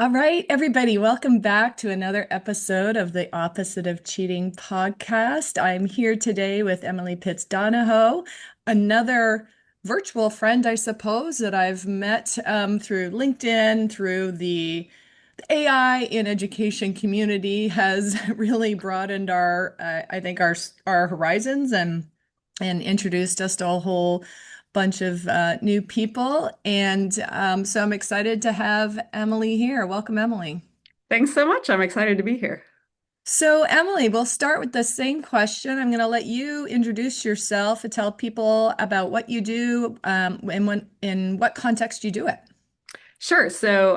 All right, everybody, welcome back to another episode of the Opposite of Cheating podcast. I'm here today with Emily Pitts Donahoe, another virtual friend, I suppose, that I've met through LinkedIn, through the AI in education community has really broadened I think, our horizons and introduced us to a whole bunch of new people. And so I'm excited to have Emily here. Welcome, Emily. Thanks so much. I'm excited to be here. So, Emily, we'll start with the same question. I'm going to let you introduce yourself and tell people about what you do and in what context you do it. Sure.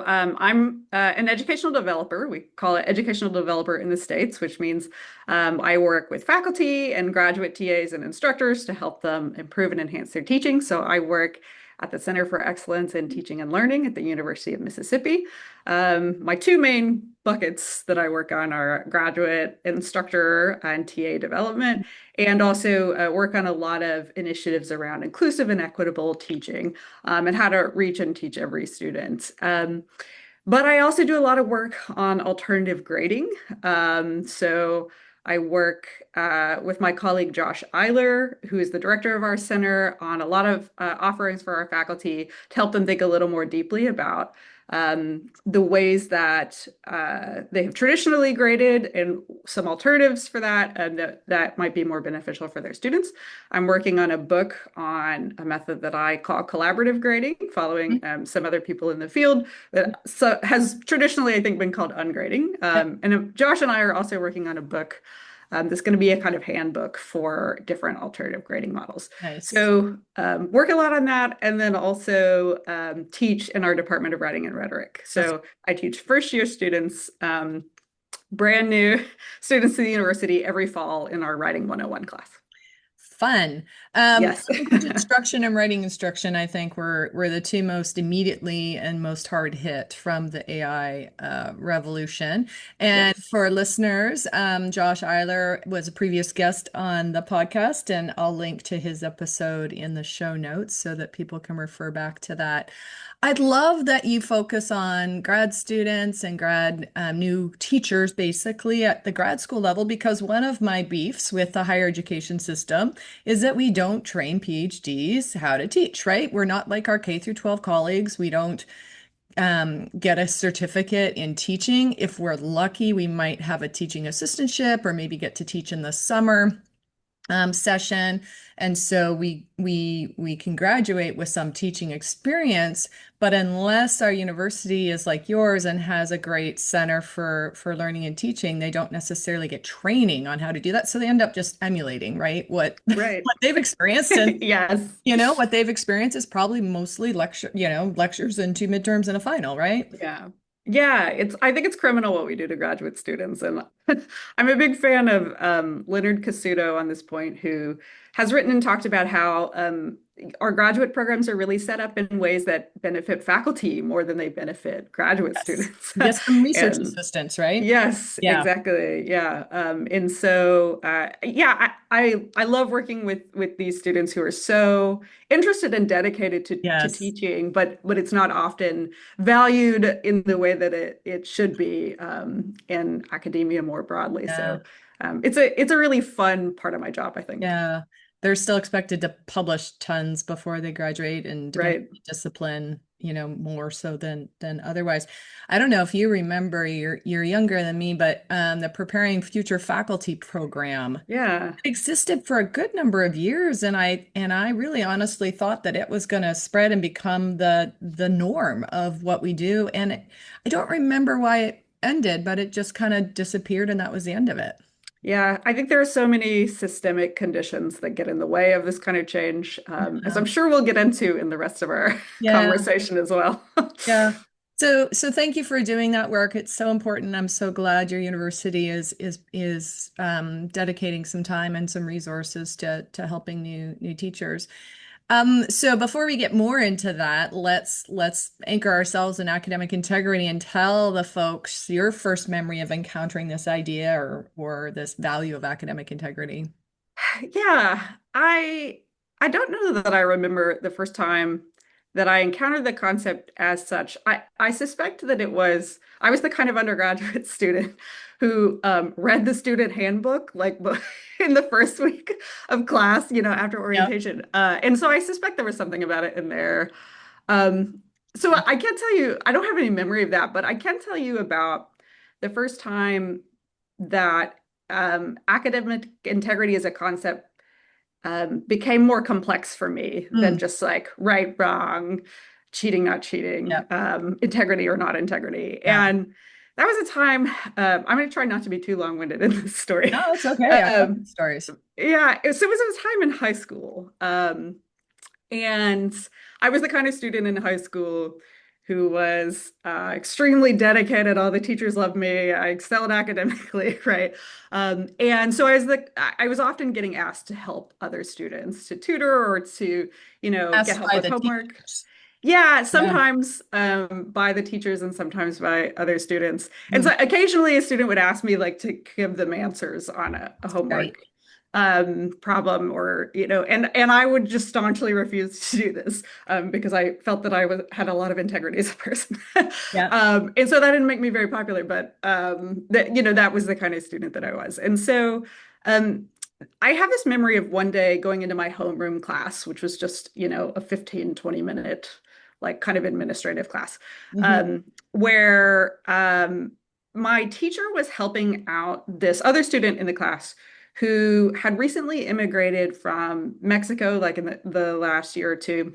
I'm an educational developer. We call it educational developer in the States, which means I work with faculty and graduate TAs and instructors to help them improve and enhance their teaching. So I work at the Center for Excellence in Teaching and Learning at the University of Mississippi. My two main buckets that I work on are graduate instructor and TA development, and also work on a lot of initiatives around inclusive and equitable teaching and how to reach and teach every student. But I also do a lot of work on alternative grading. So I work with my colleague Josh Eiler, who is the director of our center, on a lot of offerings for our faculty to help them think a little more deeply about the ways that they have traditionally graded and some alternatives for that, and that might be more beneficial for their students. I'm working on a book on a method that I call collaborative grading, following some other people in the field that has traditionally, I think, been called ungrading. Josh and I are also working on a book that's going to be a kind of handbook for different alternative grading models. Nice. So work a lot on that, and then also teach in our Department of Writing and Rhetoric. That's So I teach first year students, brand new students to the university every fall in our Writing 101 class. fun. Yes. Language instruction and writing instruction, I think, were the two most immediately and most hard hit from the AI revolution. And Yes. for listeners, Josh Eiler was a previous guest on the podcast, and I'll link to his episode in the show notes so that people can refer back to that. I'd love that you focus on grad students and grad new teachers, basically at the grad school level, because one of my beefs with the higher education system is that we don't train PhDs how to teach, right? We're not like our K through 12 colleagues. We don't get a certificate in teaching. If we're lucky, we might have a teaching assistantship or maybe get to teach in the summer session. And so we can graduate with some teaching experience, but unless our university is like yours and has a great center for learning and teaching, they don't necessarily get training on how to do that. So they end up just emulating, right? What Right. what they've experienced. And Yes. what they've experienced is probably mostly lectures and two midterms and a final, right? Yeah. Yeah, I think it's criminal what we do to graduate students. And I'm a big fan of Leonard Cassuto on this point, who has written and talked about how our graduate programs are really set up in ways that benefit faculty more than they benefit graduate Yes. students. Get some research And assistants, right? yes, Yeah. exactly. Yeah. And so yeah, I love working with these students who are so interested and dedicated to Yes. teaching, but it's not often valued in the way that it should be in academia more broadly. Yeah. So it's a really fun part of my job, I think. Yeah, they're still expected to publish tons before they graduate and depending Right. on discipline, more so than otherwise. I don't know if you remember, you're younger than me, but the Preparing Future Faculty program Yeah. existed for a good number of years, and I really honestly thought that it was going to spread and become the norm of what we do. And I don't remember why it ended, but it just kind of disappeared, and that was the end of it. Yeah, I think there are so many systemic conditions that get in the way of this kind of change, as I'm sure we'll get into in the rest of our Yeah. conversation as well. Yeah. So thank you for doing that work. It's so important. I'm so glad your university is dedicating some time and some resources to helping new teachers. So before we get more into that, let's anchor ourselves in academic integrity and tell the folks your first memory of encountering this idea or this value of academic integrity. Yeah, I don't know that I remember the first time that I encountered the concept as such. I suspect that I was the kind of undergraduate student who read the student handbook like in the first week of class, after Yeah. orientation. And so I suspect there was something about it in there. Um, so I can't tell you, I don't have any memory of that, but I can tell you about the first time that academic integrity as a concept became more complex for me than Mm. just like right, wrong, cheating, not cheating, Yeah. integrity or not integrity. Yeah. And that was a time, I'm going to try not to be too long-winded in this story. No, it's okay. I love Um, good stories. yeah, so it was a time in high school. And I was the kind of student in high school who was extremely dedicated. All the teachers loved me. I excelled academically, right? And so I was often getting asked to help other students, to tutor or to, get Asked help by with the homework. teachers. Yeah, Yeah. sometimes by the teachers and sometimes by other students. And Mm. so occasionally a student would ask me like to give them answers on a Right. homework problem or and I would just staunchly refuse to do this because I felt that had a lot of integrity as a person. Yeah. And so that didn't make me very popular, but that was the kind of student that I was. And so um I have this memory of one day going into my homeroom class, which was just, a 15-20 minute, like kind of administrative class, Hmm. um, where my teacher was helping out this other student in the class who had recently immigrated from Mexico, like in the last year or two.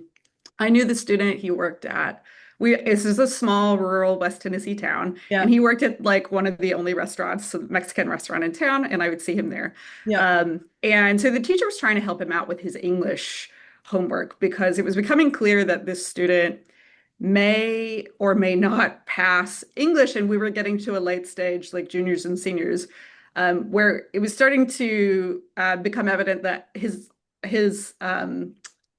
I knew the student he worked at. This is a small rural West Tennessee town, and Yeah. he worked at like one of the only restaurants, a Mexican restaurant in town, and I would see him there. Yeah. And so the teacher was trying to help him out with his English homework because it was becoming clear that this student may or may not pass English, and we were getting to a late stage, like juniors and seniors, where it was starting to become evident that his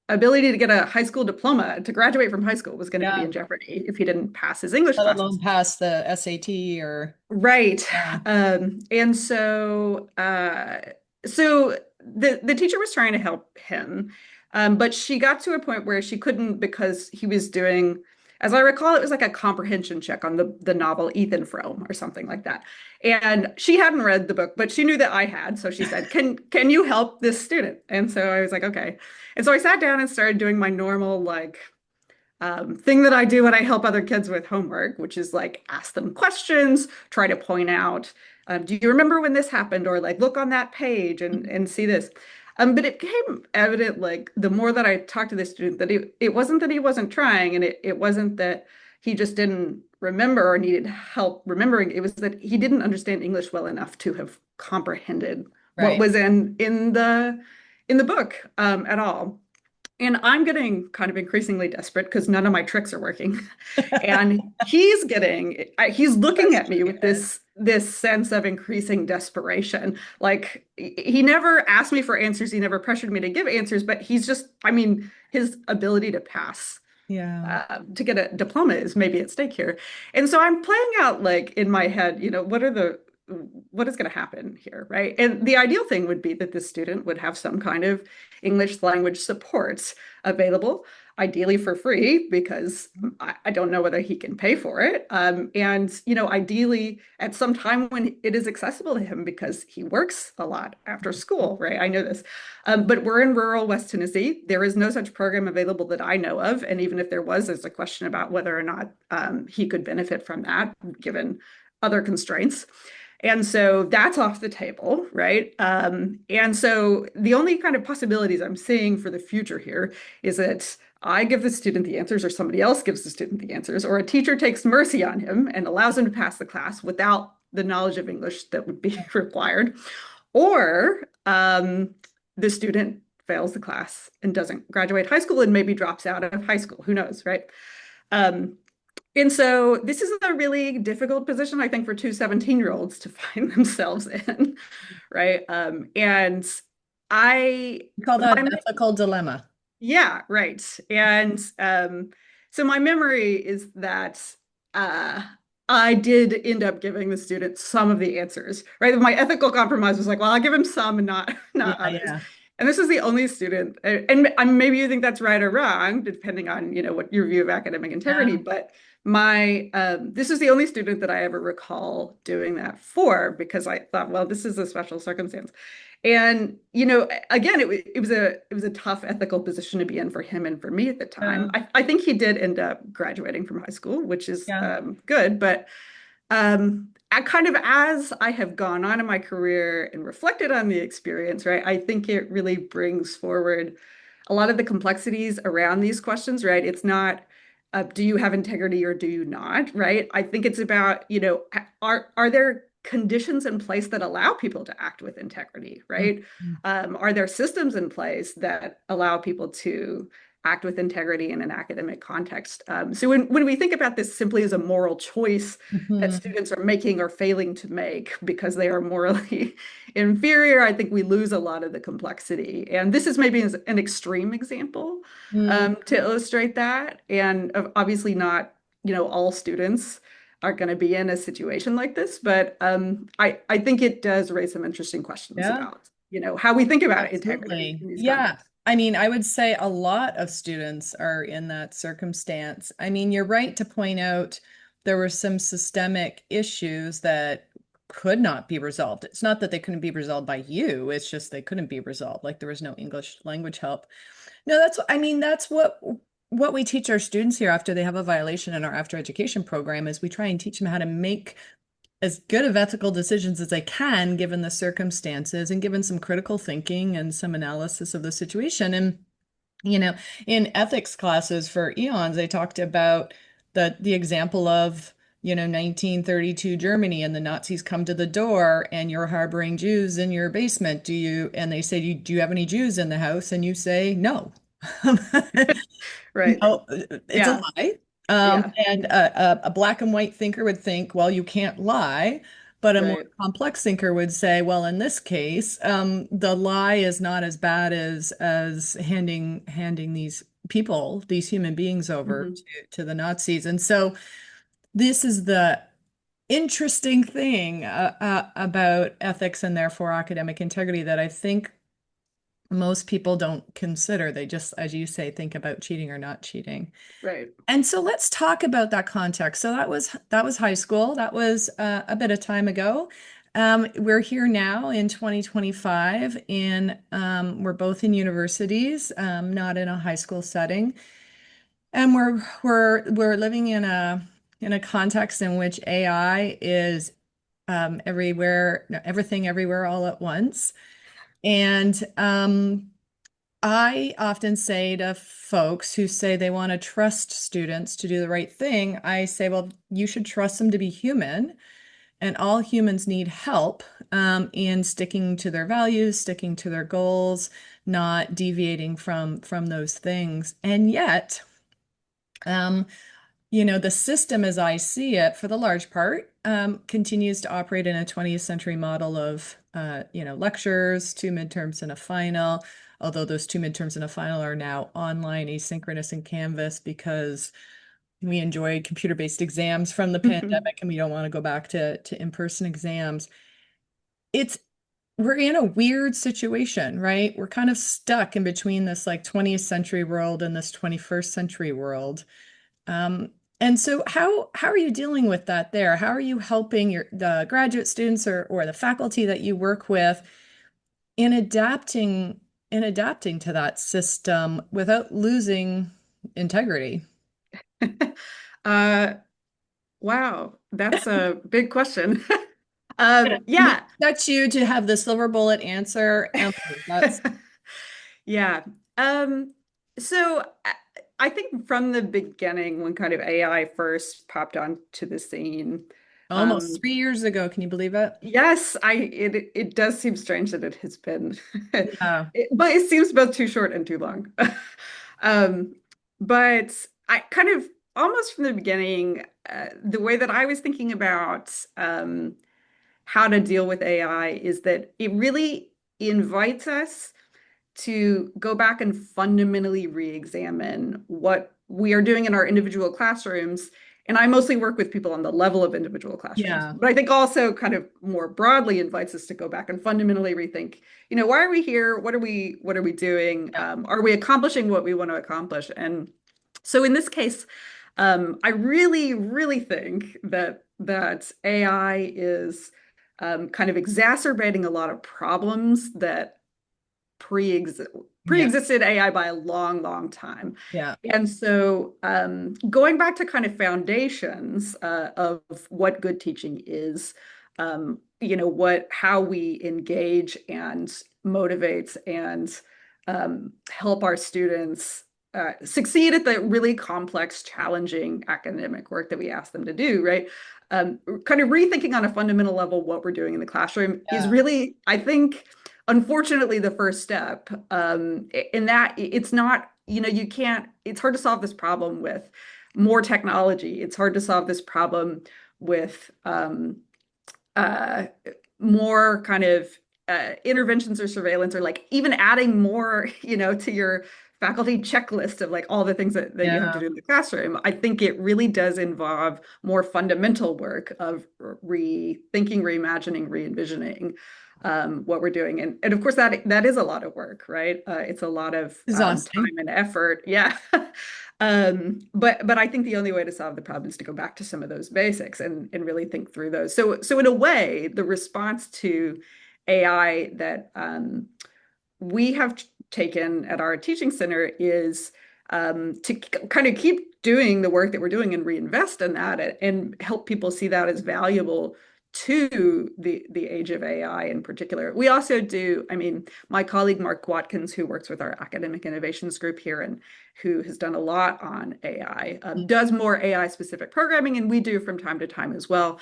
ability to get a high school diploma to graduate from high school was going to be Yeah. in jeopardy if he didn't pass his English Let alone classes. pass the SAT or Right. yeah. And so the teacher was trying to help him, but she got to a point where she couldn't because he was doing, as I recall, it was like a comprehension check on the novel Ethan Frome or something like that. And she hadn't read the book, but she knew that I had, so she said, "Can you help this student?" And so I was like, "Okay." And so I sat down and started doing my normal like thing that I do when I help other kids with homework, which is like ask them questions, try to point out, do you remember when this happened? Or like look on that page and see this. But it became evident, like the more that I talked to the student, that it wasn't that he wasn't trying, and it wasn't that he just didn't remember or needed help remembering. It was that he didn't understand English well enough to have comprehended what Right. was in the book at all. And I'm getting kind of increasingly desperate because none of my tricks are working. And he's looking at me Frustrated. with this sense of increasing desperation. Like he never asked me for answers, he never pressured me to give answers, but he's just, I mean, his ability to pass Yeah. to get a diploma is maybe at stake here. And so I'm playing out like in my head, what is going to happen here, right? And the ideal thing would be that this student would have some kind of English language support available, ideally for free, because I don't know whether he can pay for it. And, ideally at some time when it is accessible to him because he works a lot after school, right? I know this. But we're in rural West Tennessee. There is no such program available that I know of. And even if there was, there's a question about whether or not he could benefit from that, given other constraints. And so that's off the table, right? And so the only kind of possibilities I'm seeing for the future here is that I give the student the answers, or somebody else gives the student the answers, or a teacher takes mercy on him and allows him to pass the class without the knowledge of English that would be required, or the student fails the class and doesn't graduate high school and maybe drops out of high school. Who knows, right? Um, and so this is a really difficult position, I think, for two 17-year-olds to find themselves in, right? And I, We call that my, an ethical dilemma. yeah, right. And so my memory is that uh, I did end up giving the student some of the answers, right? My ethical compromise was like, well, I'll give him some and not Yeah, not others. yeah. and this is the only student, and maybe you think that's right or wrong, depending on, what your view of academic integrity, Yeah. but this is the only student that I ever recall doing that for, because I thought, well, this is a special circumstance. And, again, it was a tough ethical position to be in for him and for me at the time. Yeah. I think he did end up graduating from high school, which is Yeah. good, but I kind of, as I have gone on in my career and reflected on the experience, right, I think it really brings forward a lot of the complexities around these questions, right? It's not, do you have integrity or do you not, right? I think it's about, are there conditions in place that allow people to act with integrity, right? Mhm. Are there systems in place that allow people to act with integrity in an academic context? So when we think about this simply as a moral choice that Mhm. students are making or failing to make because they are morally inferior, I think we lose a lot of the complexity. And this is maybe an extreme example Mm. to illustrate that. And obviously not, all students are going to be in a situation like this, but I think it does raise some interesting questions Yeah. about, how we think about integrity Absolutely. in these Yeah. contexts. I mean, I would say a lot of students are in that circumstance. I mean, you're right to point out there were some systemic issues that could not be resolved. It's not that they couldn't be resolved by you, it's just they couldn't be resolved. Like there was no English language help. No, I mean, that's what we teach our students here after they have a violation in our after education program is we try and teach them how to make as good of ethical decisions as I can, given the circumstances and given some critical thinking and some analysis of the situation. And, in ethics classes for eons, they talked about the example of, 1932 Germany and the Nazis come to the door and you're harboring Jews in your basement. And they say, do you have any Jews in the house? And you say, no. Right. No, it's a Yeah. lie. Yeah. And a black and white thinker would think, well, you can't lie. But a more Right. complex thinker would say, well, in this case, the lie is not as bad as handing these people, these human beings over Mhm. to the Nazis. And so this is the interesting thing about ethics and therefore academic integrity that I think most people don't consider. They just, as you say, think about cheating or not cheating. Right. And so let's talk about that context. So that was high school. That was a bit of time ago. We're here now in 2025, and we're both in universities, not in a high school setting, and we're living in a context in which AI is everywhere, everything, everywhere, all at once. And I often say to folks who say they want to trust students to do the right thing, I say, well, you should trust them to be human, and all humans need help in sticking to their values, sticking to their goals, not deviating from those things. And yet, um, the system as I see it, for the large part, continues to operate in a 20th century model of, lectures, two midterms and a final, although those two midterms and a final are now online, asynchronous and Canvas because we enjoyed computer-based exams from the pandemic and we don't want to go back to in-person exams. It's We're in a weird situation, right? We're kind of stuck in between this like 20th century world and this 21st century world. Um, and so how are you dealing with that there? How are you helping the graduate students or the faculty that you work with in adapting to that system without losing integrity? Uh, wow, that's a big question. And Yeah. expect you to have the silver bullet answer, Emily. That's Yeah. Um, so I think from the beginning, when kind of AI first popped onto the scene, almost um, 3 years ago. Can you believe it? yes, it does seem strange that it has been, Yeah. but it seems both too short and too long. Um, but I kind of almost from the beginning, the way that I was thinking about how to deal with AI is that it really invites us to go back and fundamentally re-examine what we are doing in our individual classrooms And I mostly work with people on the level of individual classrooms, Yeah. but I think also kind of more broadly invites us to go back and fundamentally rethink, why are we here? What are we doing? Yeah. Are we accomplishing what we want to accomplish? And so in this case, I really, really think that AI is kind of exacerbating a lot of problems that pre-exist Yeah. pre-existed AI by a long, long time. Yeah. And so going back to kind of foundations of what good teaching is, how we engage and motivate and help our students succeed at the really complex, challenging academic work that we ask them to do, right? Kind of rethinking on a fundamental level what we're doing in the classroom is Yeah. really, I think, unfortunately, the first step. In that it's not, you can't, it's hard to solve this problem with more technology. It's hard to solve this problem with uh, more kind of interventions or surveillance, or like even adding more, to your faculty checklist of like all the things that you have to Yeah. do in the classroom. I think it really does involve more fundamental work of rethinking, reimagining, re-envisioning what we're doing. And of course that is a lot of work, right? It's a lot of Exhausting. time and effort. Yeah. But I think the only way to solve the problem is to go back to some of those basics and really think through those. So in a way, the response to AI that we have taken at our teaching center is to kind of keep doing the work that we're doing and reinvest in that and help people see that as valuable to the age of AI in particular. We also do, I mean, my colleague Mark Watkins, who works with our academic innovations group here and who has done a lot on AI, does more AI specific programming, and we do from time to time as well.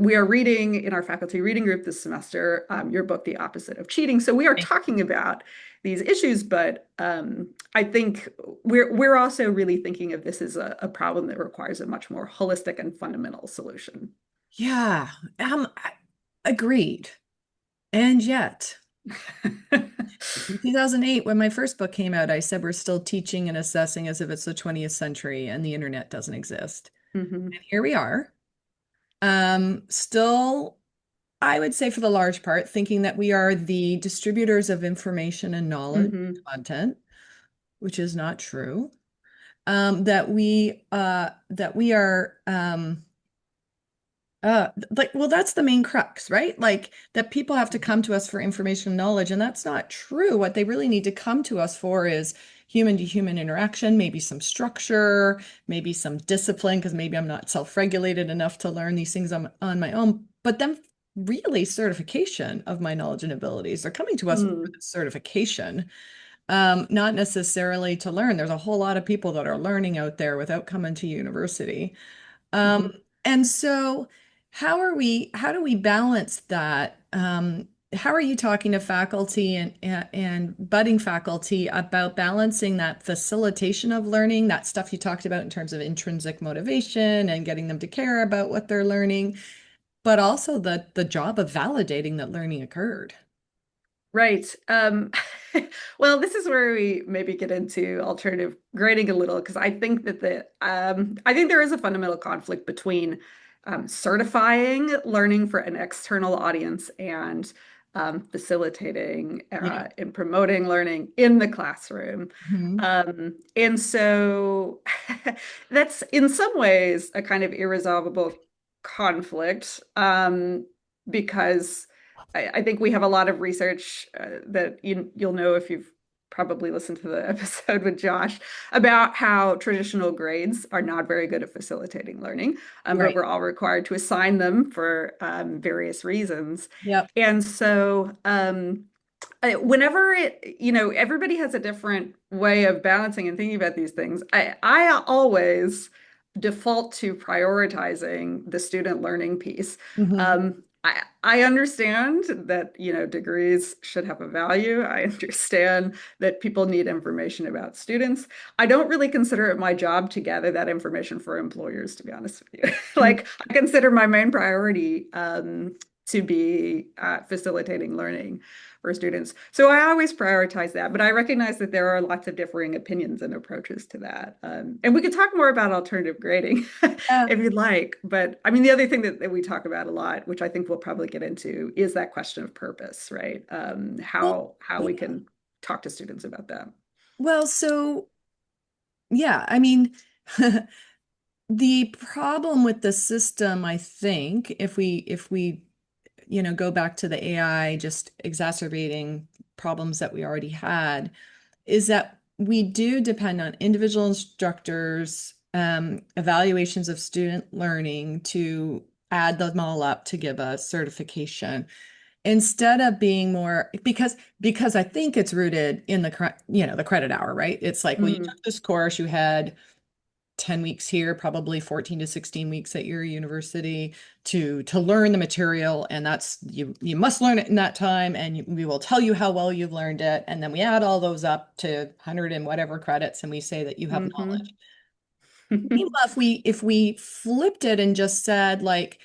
We are reading in our faculty reading group this semester your book, The Opposite of Cheating. So we are talking about these issues, but I think we're also really thinking of this as a problem that requires a much more holistic and fundamental solution. Yeah. Agreed. And yet, in 2008, when my first book came out, I said we're still teaching and assessing as if it's the 20th century and the internet doesn't exist. Hmm. And here we are. Still, I would say for the large part, thinking that we are the distributors of information and knowledge Hmm. content, which is not true. That we are like, well, that's the main crux, right? Like that people have to come to us for information and knowledge, and that's not true. What they really need to come to us for is human to human interaction, maybe some structure, maybe some discipline, because maybe I'm not self-regulated enough to learn these things on my own. But then really certification of my knowledge and abilities. They're coming to us for Mm. the certification, not necessarily to learn. There's a whole lot of people that are learning out there without coming to university. Um, Hmm. and so how do we balance that? How are you talking to faculty and budding faculty about balancing that facilitation of learning, that stuff you talked about in terms of intrinsic motivation and getting them to care about what they're learning, but also the job of validating that learning occurred? Right. Well, this is where we maybe get into alternative grading a little, because I think that I think there is a fundamental conflict between certifying learning for an external audience and facilitating Yeah. and promoting learning in the classroom. Mhm. And so that's in some ways a kind of irresolvable conflict, because I think we have a lot of research that you'll know if you've probably listened to the episode with Josh about how traditional grades are not very good at facilitating learning, but Right. we're all required to assign them for various reasons. Yep. And so whenever everybody has a different way of balancing and thinking about these things. I always default to prioritizing the student learning piece. Hmm. I understand that, degrees should have a value. I understand that people need information about students. I don't really consider it my job to gather that information for employers, to be honest with you. Like, I consider my main priority to be facilitating learning for students. So I always prioritize that, but I recognize that there are lots of differing opinions and approaches to that. And we could talk more about alternative grading Yeah. if you'd like. But I mean, the other thing that we talk about a lot, which I think we'll probably get into, is that question of purpose, right? Well, How we yeah. can talk to students about that. Well, so yeah, I mean, the problem with the system, I think, if we go back to the AI just exacerbating problems that we already had, is that we do depend on individual instructors, evaluations of student learning to add them all up to give a certification instead of being more because I think it's rooted in the credit hour, right? It's like, well, you Mm, took this course, you had 10 weeks here, probably 14 to 16 weeks at your university to learn the material, and that's you must learn it in that time, and we will tell you how well you've learned it, and then we add all those up to 100 and whatever credits, and we say that you have knowledge. hmm Meanwhile, if we flipped it and just said, like,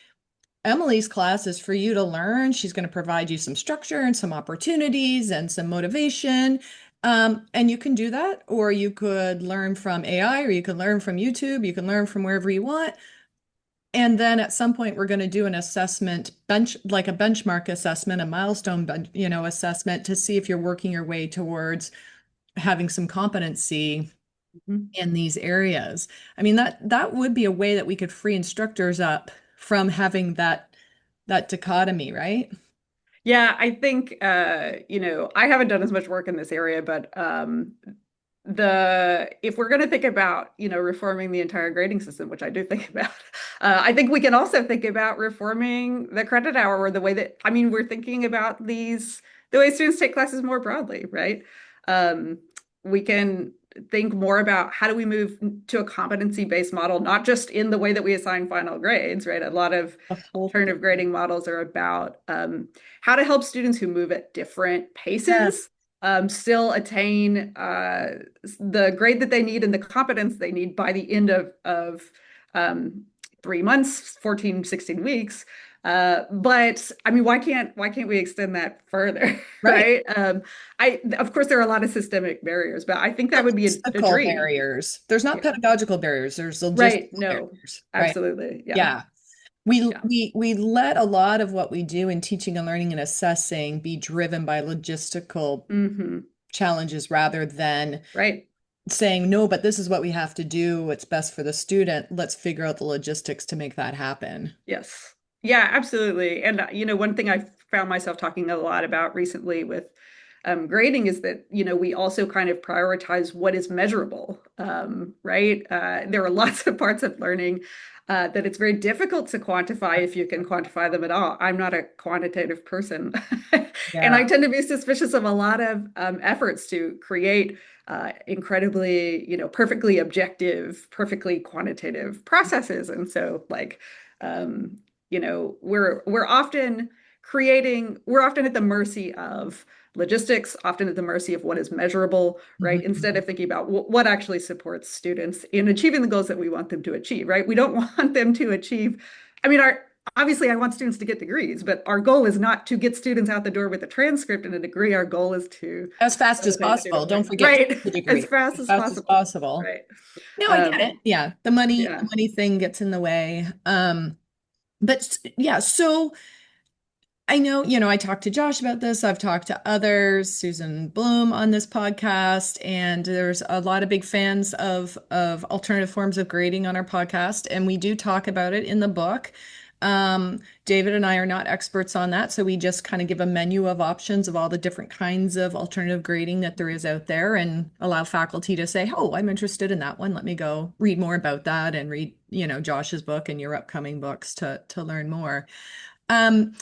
Emily's class is for you to learn. She's going to provide you some structure and some opportunities and some motivation. And you can do that, or you could learn from AI, or you can learn from YouTube, you can learn from wherever you want. And then at some point, we're going to do an assessment like a benchmark assessment, a milestone, assessment to see if you're working your way towards having some competency in these areas. I mean, that would be a way that we could free instructors up from having that dichotomy, right? Yeah, I think I haven't done as much work in this area, but the if we're going to think about, reforming the entire grading system, which I do think about, I think we can also think about reforming the credit hour or the way that, I mean, we're thinking about the way students take classes more broadly, right? Um, we can think more about how do we move to a competency-based model, not just in the way that we assign final grades, right? A lot of The whole alternative thing. grading models are about how to help students who move at different Yeah, paces still attain the grade that they need and the competence they need by the end of 3 months, 14, 16 weeks. But I mean, why can't we extend that further, right. right? I of course there are a lot of systemic barriers, but I think that would be a Logistical dream. barriers. There's not Yeah. pedagogical barriers, there's logistical Right. No, barriers, right? absolutely. Yeah. Yeah. We Yeah. we we let a lot of what we do in teaching and learning and assessing be driven by logistical Hmm. challenges rather than Right. saying, no, but this is what we have to do. What's best for the student. Let's figure out the logistics to make that happen. Yes. Yeah, absolutely. And one thing I've found myself talking a lot about recently with grading is that, we also kind of prioritize what is measurable, right? There are lots of parts of learning that it's very difficult to quantify if you can quantify them at all. I'm not a quantitative person, and I Yeah. tend to be suspicious of a lot of efforts to create incredibly, perfectly objective, perfectly quantitative processes. And so, like, we're often at the mercy of logistics, often at the mercy of what is measurable, right? Instead Mhm. of thinking about what actually supports students in achieving the goals that we want them to achieve, right? We don't want them to achieve, I mean, obviously I want students to get degrees, but our goal is not to get students out the door with a transcript and a degree. Our goal is to As fast as facilitate possible. student Don't learning, forget right? the As degree. fast As as fast as possible, possible. right? No, I get Um, it. Yeah. The yeah. money thing gets in the way. But yeah, so I know, I talked to Josh about this. I've talked to others, Susan Bloom on this podcast, and there's a lot of big fans of alternative forms of grading on our podcast, and we do talk about it in the book. David and I are not experts on that, so we just kind of give a menu of options of all the different kinds of alternative grading that there is out there and allow faculty to say, "Oh, I'm interested in that one. Let me go read more about that and read, Josh's book and your upcoming books to learn more." Um,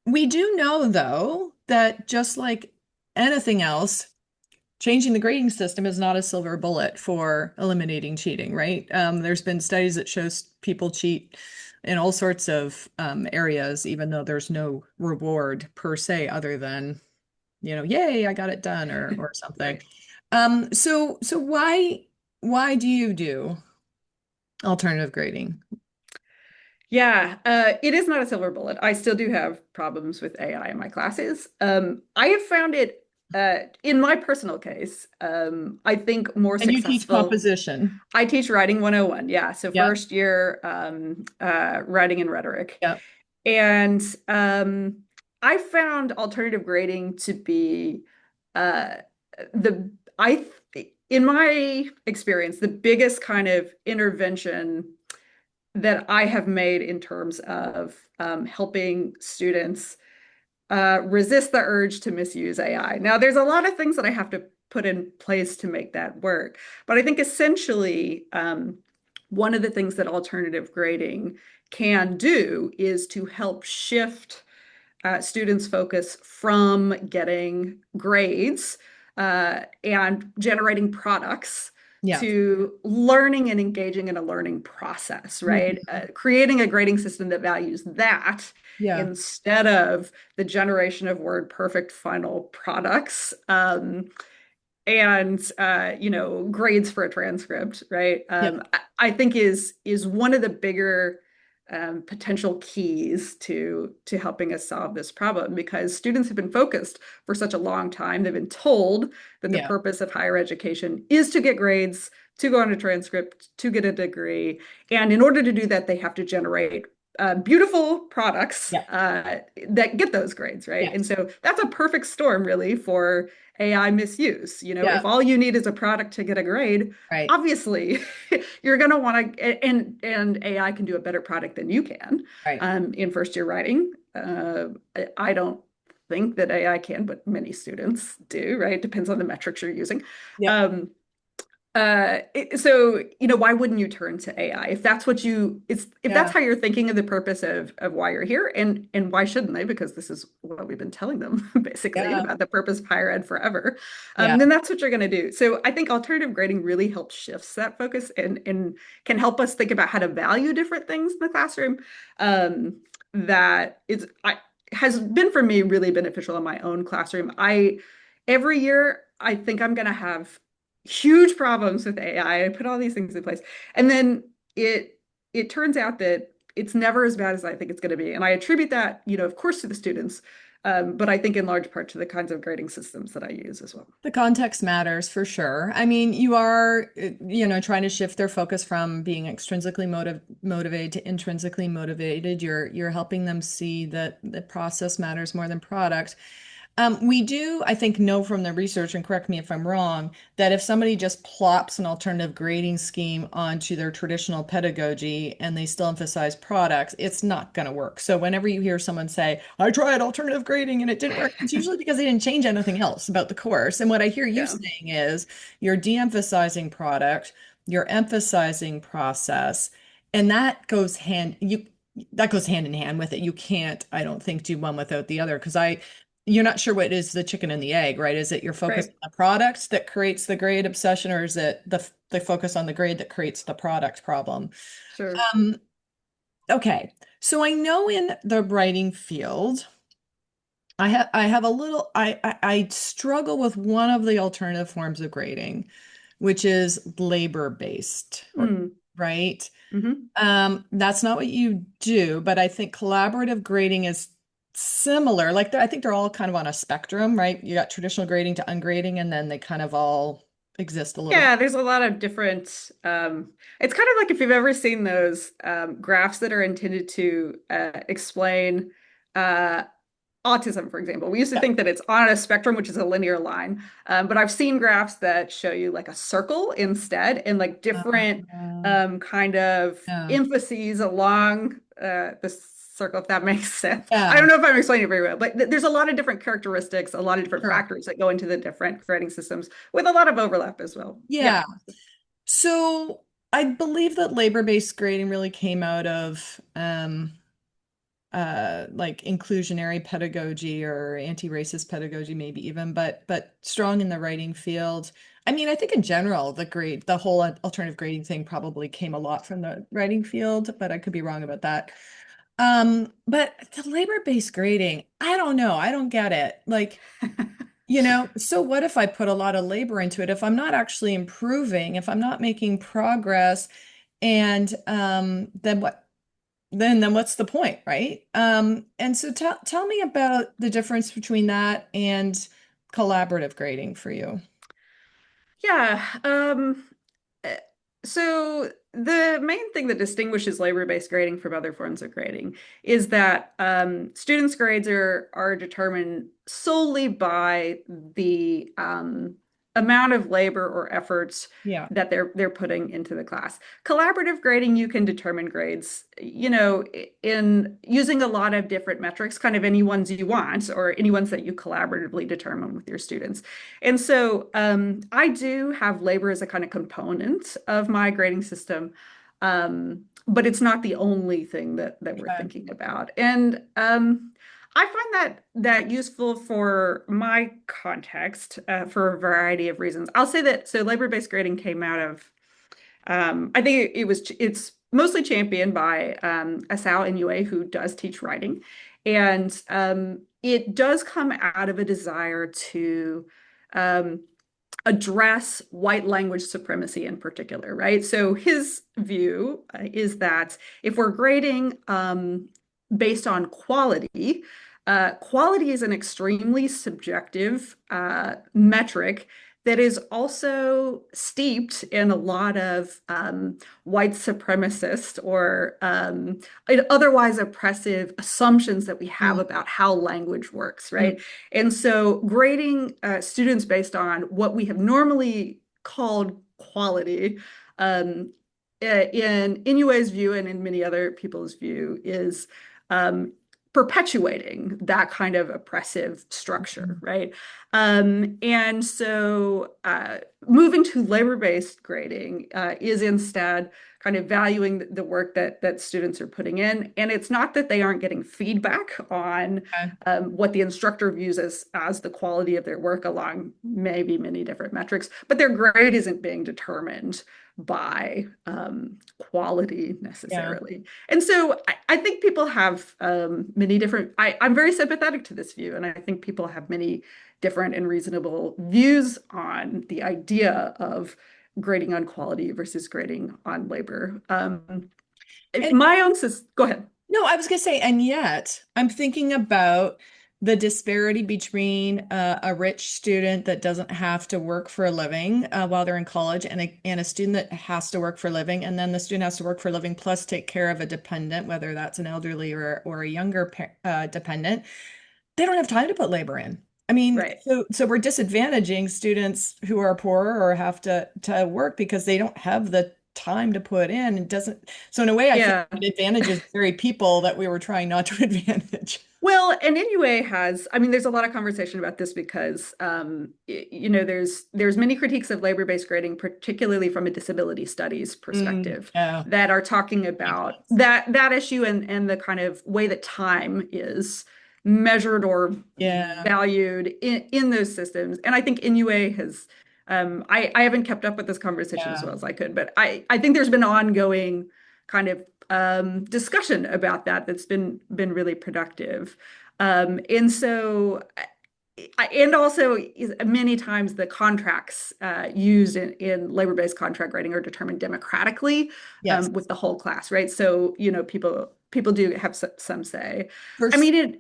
we do know, though, that just like anything else, changing the grading system is not a silver bullet for eliminating cheating, right? There's been studies that shows people cheat in all sorts of areas, even though there's no reward per se, other than, yay, I got it done or something. Right. So why do you do alternative grading? Yeah, it is not a silver bullet. I still do have problems with AI in my classes. I have found it, in my personal case, I think more And you teach successful. composition. I teach writing 101. Yeah, so Yep. first year writing and rhetoric. Yep. And I found alternative grading to be uh, the I in my experience the biggest kind of intervention that I have made in terms of helping students resist the urge to misuse AI. Now, there's a lot of things that I have to put in place to make that work, but I think essentially one of the things that alternative grading can do is to help shift students' focus from getting grades and generating products Yeah. to learning and engaging in a learning process, right? Mhm. Creating a grading system that values that Yeah. instead of the generation of word perfect final products. And grades for a transcript, right? Yeah. I think is one of the bigger potential keys to helping us solve this problem because students have been focused for such a long time. They've been told that the Yeah. purpose of higher education is to get grades, to go on a transcript, to get a degree, and in order to do that, they have to generate beautiful products Yeah. that get those grades, right? And Yes. so that's a perfect storm, really, for AI misuse. Yeah. If all you need is a product to get a grade, Right. obviously you're going to want to, and AI can do a better product than you can Right. in first year writing. I don't think that AI can, but many students do, right? Depends on the metrics you're using. Yep. Um, so why wouldn't you turn to AI if that's what if that's Yeah. how you're thinking of the purpose of why you're here, and why shouldn't they? Because this is what we've been telling them basically Yeah. about the purpose of higher ed forever. Yeah. Then that's what you're going to do. So I think alternative grading really helps shifts that focus and can help us think about how to value different things in the classroom. That is I has been for me really beneficial in my own classroom. I every year I think I'm going to have huge problems with AI. I put all these things in place. And then it turns out that it's never as bad as I think it's going to be. And I attribute that, of course, to the students, but I think in large part to the kinds of grading systems that I use as well. The context matters for sure. I mean, you are, trying to shift their focus from being extrinsically motivated to intrinsically motivated. You're helping them see that the process matters more than product. We do, I think, know from the research, and correct me if I'm wrong, that if somebody just plops an alternative grading scheme onto their traditional pedagogy and they still emphasize products, it's not going to work. So whenever you hear someone say, I tried alternative grading and it didn't work, it's usually because they didn't change anything else about the course. And what I hear you Yeah, saying is you're de-emphasizing product, you're emphasizing process, and that goes hand in hand with it. You can't, I don't think, do one without the other because you're not sure what is the chicken and the egg, right? Is it your focus right. on the product that creates the grade obsession, or is it the focus on the grade that creates the product problem? Sure. Um, okay. So I know in the writing field, I have a little I struggle with one of the alternative forms of grading, which is labor based, or Mm. right? Hmm. That's not what you do, but I think collaborative grading is similar. Like I think they're all kind of on a spectrum, right? You got traditional grading to ungrading, and then they kind of all exist a little bit. Yeah, there's a lot of different it's kind of like if you've ever seen those graphs that are intended to explain uh autism, for example. We used to Yeah. think that it's on a spectrum, which is a linear line. But I've seen graphs that show you like a circle instead and like different kind of Yeah. emphases along the circle, if that makes sense. I Yeah. don't know if I'm explaining it very well, but there's a lot of different characteristics, a lot of different Sure. factors that go into the different grading systems with a lot of overlap as well. Yeah. Yeah. So I believe that labor-based grading really came out of like inclusionary pedagogy or anti-racist pedagogy, maybe even, but strong in the writing field. I mean, I think in general, the whole alternative grading thing probably came a lot from the writing field, but I could be wrong about that. But the labor-based grading, I don't know. I don't get it. Like, so what if I put a lot of labor into it? If I'm not actually improving, if I'm not making progress, and then what? then what's the point, right? And so tell me about the difference between that and collaborative grading for you. Yeah. Uh, So the main thing that distinguishes labor-based grading from other forms of grading is that students' grades are determined solely by the amount of labor or efforts Yeah. that they're putting into the class. Collaborative grading, you can determine grades, in using a lot of different metrics, kind of any ones you want, or any ones that you collaboratively determine with your students. And so I do have labor as a kind of component of my grading system, but it's not the only thing that we're Okay. thinking about. And I find that useful for my context for a variety of reasons. I'll say that so labor-based grading came out of I think it's mostly championed by Asao Inoue, who does teach writing, and it does come out of a desire to um, address white language supremacy in particular, right? So his view is that if we're grading based on quality, quality is an extremely subjective metric that is also steeped in a lot of white supremacist or otherwise oppressive assumptions that we have Mm, about how language works, mm, right? And so grading students based on what we have normally called quality, um, in Inouye's view and in many other people's view, is um, perpetuating that kind of oppressive structure, mm. right? And so moving to labor-based grading is instead kind of valuing the work that students are putting in. And it's not that they aren't getting feedback on Okay. what the instructor views as the quality of their work along maybe many different metrics, but their grade isn't being determined by quality Yeah. necessarily. And so I think people have many different, I'm very sympathetic to this view, and I think people have many different and reasonable views on the idea of grading on quality versus grading on labor. And My own go ahead. no, I was going to say, and yet I'm thinking about the disparity between a rich student that doesn't have to work for a living while they're in college and a student that has to work for a living. And then the student has to work for a living plus take care of a dependent, whether that's an elderly or a younger dependent. They don't have time to put labor in. I mean, Right. so we're disadvantaging students who are poorer or have to work because they don't have the time to put in. It doesn't. So in a way, I think Yeah. it advantages the very people that we were trying not to advantage. Well, and Inoue has, I mean, there's a lot of conversation about this because, there's many critiques of labor-based grading, particularly from a disability studies perspective, Yeah, that are talking makes about sense. that issue and the kind of way that time is measured or Yeah, valued in those systems. And I think Inoue has, I haven't kept up with this conversation as yeah. well as I could, but I think there's been ongoing kind of discussion about that's been really productive. And so, and also many times the contracts used in labor-based contract writing are determined democratically Yes. with the whole class, right? So, people do have some say. I First, mean,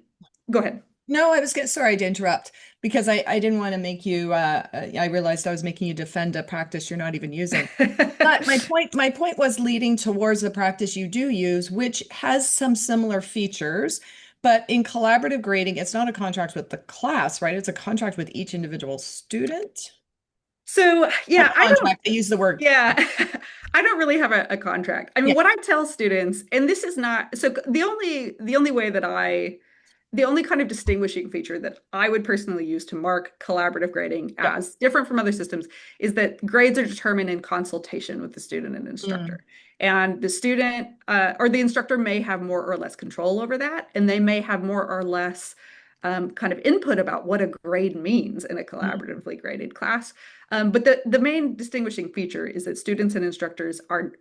go ahead. no, I was getting sorry to interrupt because I didn't want to make you I realized I was making you defend a practice you're not even using. But my point was leading towards the practice you do use, which has some similar features. But in collaborative grading, it's not a contract with the class, right? It's a contract with each individual student. So, Not yeah, I don't contract. I use the word. Yeah, I don't really have a contract. I mean, Yeah. what I tell students, and this is not so the only way that the only kind of distinguishing feature that I would personally use to mark collaborative grading Yep. as different from other systems is that grades are determined in consultation with the student and Mm, instructor. And the student or the instructor may have more or less control over that, and they may have more or less kind of input about what a grade means in a mm, collaboratively graded class. But the main distinguishing feature is that students and instructors are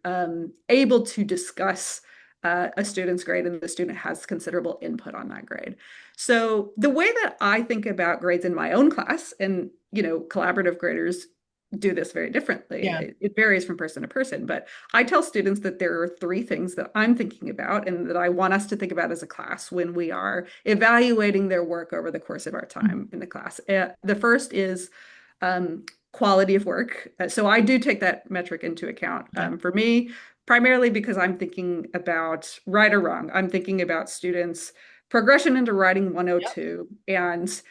able to discuss a student's grade, and the student has considerable input on that grade. So the way that I think about grades in my own class, and collaborative graders do this very differently. Yeah. It varies from person to person, but I tell students that there are three things that I'm thinking about and that I want us to think about as a class when we are evaluating their work over the course of our time in the class. The first is quality of work. So I do take that metric into account. Okay. For me, primarily because I'm thinking about right or wrong. I'm thinking about students' progression into writing Yep. 102 and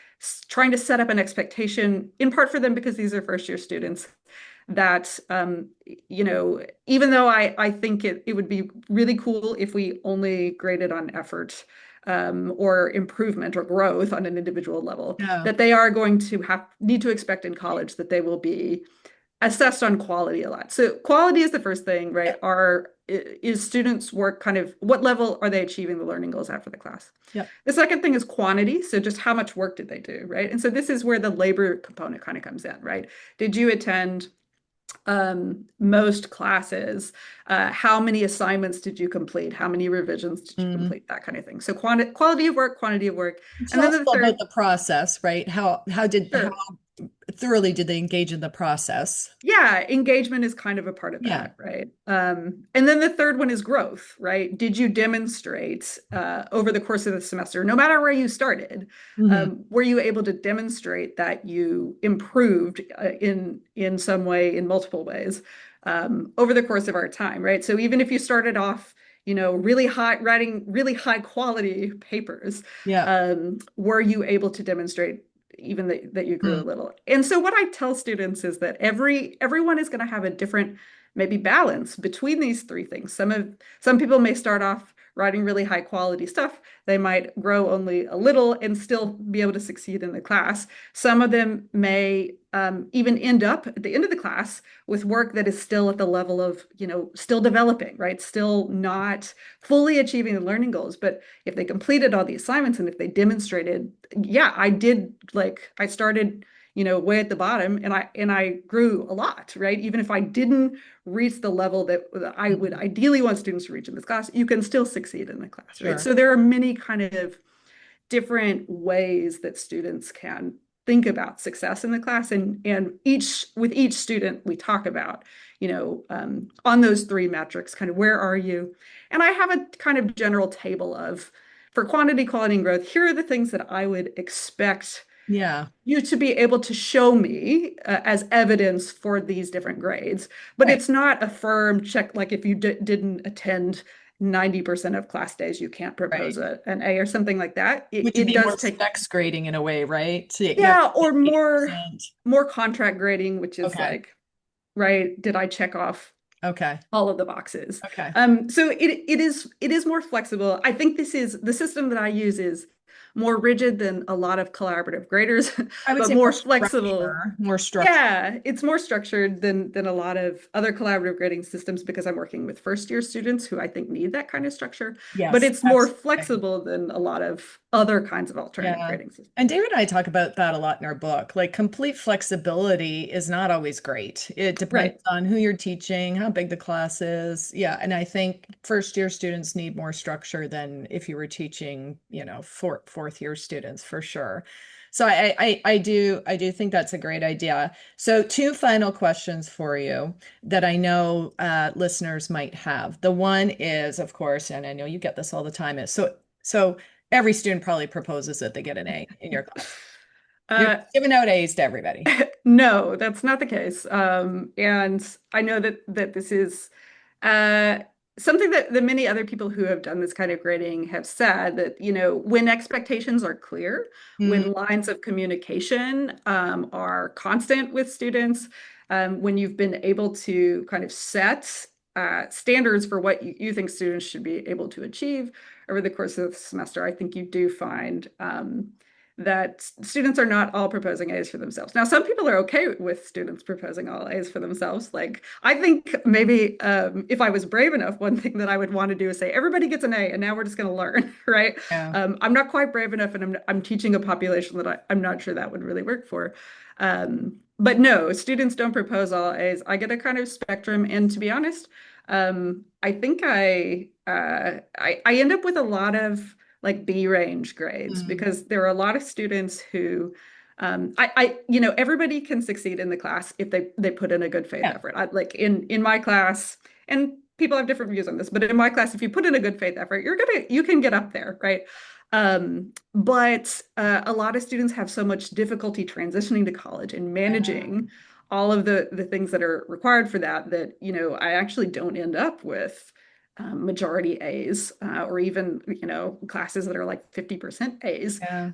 trying to set up an expectation, in part for them because these are first year students, that even though I think it would be really cool if we only graded on effort or improvement or growth on an individual level, Yeah. that they are going to need to expect in college that they will be assessed on quality a lot. So quality is the first thing, right? Yep. Is students' work kind of what level are they achieving the learning goals at for the class? Yep. The second thing is quantity. So just how much work did they do, right? And so this is where the labor component kind of comes in, right? Did you attend most classes? How many assignments did you complete? How many revisions did you Mm. complete? That kind of thing. So quality of work, quantity of work. It's And then also the about third, the process, right? How sure. thoroughly did they engage in the process? Yeah, engagement is kind of a part of Yeah. that, right? And then the third one is growth, right? Did you demonstrate over the course of the semester, no matter where you started, Hmm. were you able to demonstrate that you improved in some way, in multiple ways, over the course of our time, right? So even if you started off, really high, writing really high quality papers, Yeah. were you able to demonstrate even that you grew a Mm. little? And so what I tell students is that everyone is going to have a different maybe balance between these three things. Some people may start off writing really high quality stuff. They might grow only a little and still be able to succeed in the class. Some of them may even end up at the end of the class with work that is still at the level of, still developing, right? Still not fully achieving the learning goals. But if they completed all the assignments and if they demonstrated, yeah, I started, way at the bottom and I grew a lot, right? Even if I didn't reach the level that I would Mhm. ideally want students to reach in this class, you can still succeed in the class, right? Sure. So there are many kind of different ways that students can think about success in the class, and each student we talk about, on those three metrics, kind of where are you? And I have a kind of general table of, for quantity, quality, and growth, here are the things that I would expect Yeah. you to be able to show me as evidence for these different grades. But Right. it's not a firm check, like if you didn't attend 90% of class days, you can't propose Right. an A or something like that. It, Which would it be more does take, specs grading in a way, right? So you have to yeah, or get more 8%. more contract grading, which is Okay. like, right, did I check off Okay. all of the boxes? Okay. So it is more flexible. I think this is the system that I use is more rigid than a lot of collaborative graders, I would but say more more flexible. structure, more structure. Yeah, it's more structured than a lot of other collaborative grading systems because I'm working with first year students who I think need that kind of structure. But Yes, it's more absolutely. flexible than a lot of other kinds of alternative Yeah. grading systems. And David and I talk about that a lot in our book. Like complete flexibility is not always great. It depends Right. on who you're teaching, how big the class is. Yeah. And I think first year students need more structure than if you were teaching, fourth year students for sure. So I do think that's a great idea. So two final questions for you that I know listeners might have. The one is, of course, and I know you get this all the time, is so every student probably proposes that they get an A in your class. You're Uh, giving out A's to everybody. no, that's not the case. And I know that this is uh, something that the many other people who have done this kind of grading have said that, when expectations are clear, Mm, when lines of communication are constant with students, when you've been able to kind of set standards for what you think students should be able to achieve over the course of the semester, I think you do find that students are not all proposing A's for themselves. Now, some people are okay with students proposing all A's for themselves. Like, I think maybe if I was brave enough, one thing that I would want to do is say, everybody gets an A, and now we're just going to learn, right? yeah. I'm not quite brave enough, and I'm teaching a population that I'm not sure that would really work for. But no, students don't propose all A's. I get a kind of spectrum, and to be honest, I think I end up with a lot of like B range grades Mm, because there are a lot of students who everybody can succeed in the class if they put in a good faith Yeah. effort. Like in my class, and people have different views on this, but in my class, if you put in a good faith effort, you can get up there, right? But a lot of students have so much difficulty transitioning to college and Yeah. managing all of the things that are required for that I actually don't end up with majority A's or even classes that are like 50% A's. Yeah.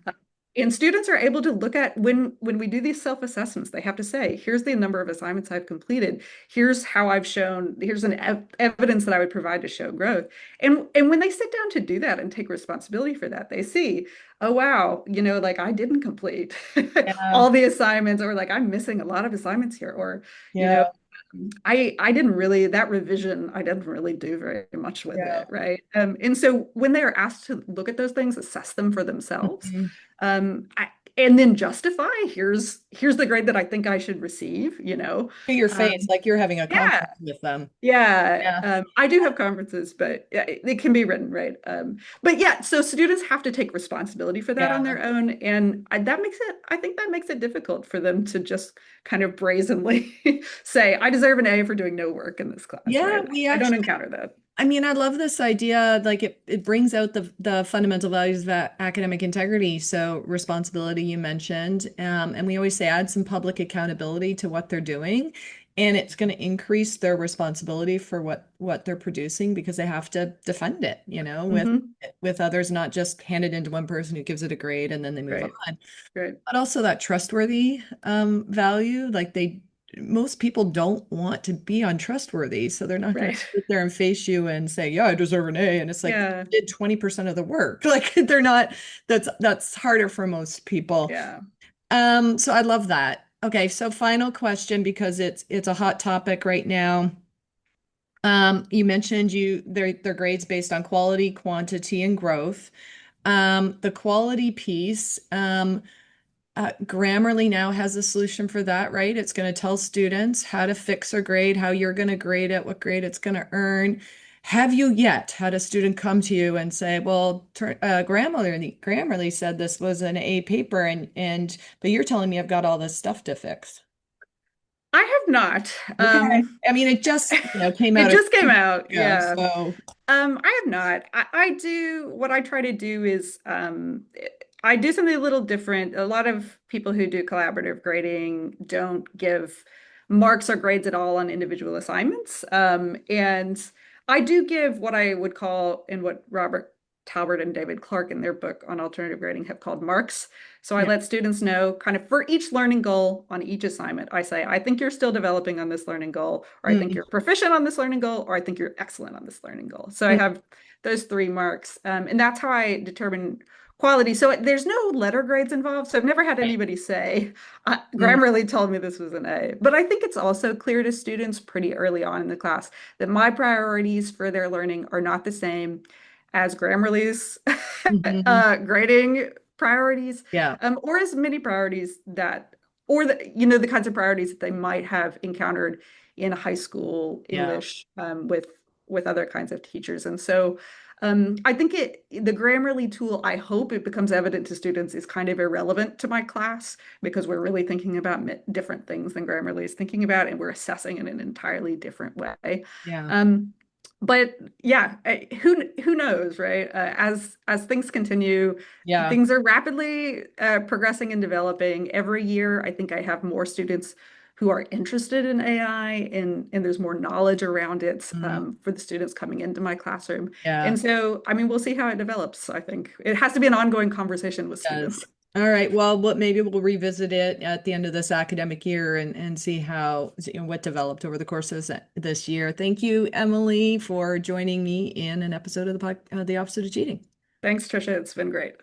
And students are able to look at when we do these self-assessments, they have to say, here's the number of assignments I've completed. Here's how I've shown, here's an evidence that I would provide to show growth. And when they sit down to do that and take responsibility for that, they see, oh wow, like I didn't complete Yeah. all the assignments, or like I'm missing a lot of assignments here, or you know, Yeah. I didn't really that revision I didn't really do very much with Yeah. it, right? And so when they are asked to look at those things, assess them for themselves, Mhm. and then justify, here's the grade that I think I should receive, To your face, um, like you're having a yeah, conference with them. yeah, Yeah. I do have conferences, but yeah, it can be written, right? But yeah, so students have to take responsibility for that on Yeah. their own, and I think that makes it difficult for them to just kind of brazenly say, I deserve an A for doing no work in this class, Yeah, right? we I don't actually, encounter that. I mean, I love this idea. Like it brings out the fundamental values of academic integrity. So responsibility you mentioned, and we always say add some public accountability to what they're doing, and it's going to increase their responsibility for what they're producing because they have to defend it, Hmm. with others, not just hand it into one person who gives it a grade and then they move Right, on. right. But also that trustworthy value, like most people don't want to be untrustworthy, so they're not going to Right. sit there and face you and say, "Yeah, I deserve an A," and it's like Yeah, you did 20% of the work. Like they're not. That's harder for most people. yeah. So I love that. Okay, so final question because it's a hot topic right now. You mentioned their grades based on quality, quantity, and growth. The quality piece. Grammarly now has a solution for that, right? It's going to tell students how to fix their grade, how you're going to grade it, what grade it's going to earn. Have you yet had a student come to you and say, "Well, Grammarly said this was an A paper, and but you're telling me I've got all this stuff to fix." I have not. Okay. I mean, it just, came It out a just came few out. weeks ago, Yeah. so I have not. I do what I try to do is I do something a little different. A lot of people who do collaborative grading don't give marks or grades at all on individual assignments. And I do give what I would call, and what Robert Talbert and David Clark in their book on alternative grading have called marks. So I yeah. let students know kind of for each learning goal on each assignment, I say, I think you're still developing on this learning goal, or I think Mm, you're proficient on this learning goal, or I think you're excellent on this learning goal. So I mm, have those three marks. And that's how I determine quality. So there's no letter grades involved. So I've never had right. anybody say, Mm, Grammarly told me this was an A. But I think it's also clear to students pretty early on in the class that my priorities for their learning are not the same as Grammarly's mhm. grading priorities, Yeah. or as many priorities that, or the kinds of priorities that they might have encountered in high school Yeah. English with other kinds of teachers. And so I think the Grammarly tool, I hope it becomes evident to students, is kind of irrelevant to my class because we're really thinking about different things than Grammarly is thinking about, and we're assessing in an entirely different way. Yeah. Um, but yeah, who knows, right? As things continue, Yeah. things are rapidly progressing and developing. Every year, I think I have more students who are interested in AI, and there's more knowledge around it Mm, for the students coming into my classroom. yeah. And so, I mean, we'll see how it develops. I think it has to be an ongoing conversation with Does. students. All right. Well, maybe we'll revisit it at the end of this academic year and see how, what developed over the course of this year. Thank you, Emily, for joining me in an episode of the Opposite of Cheating. Thanks, Trisha. It's been great.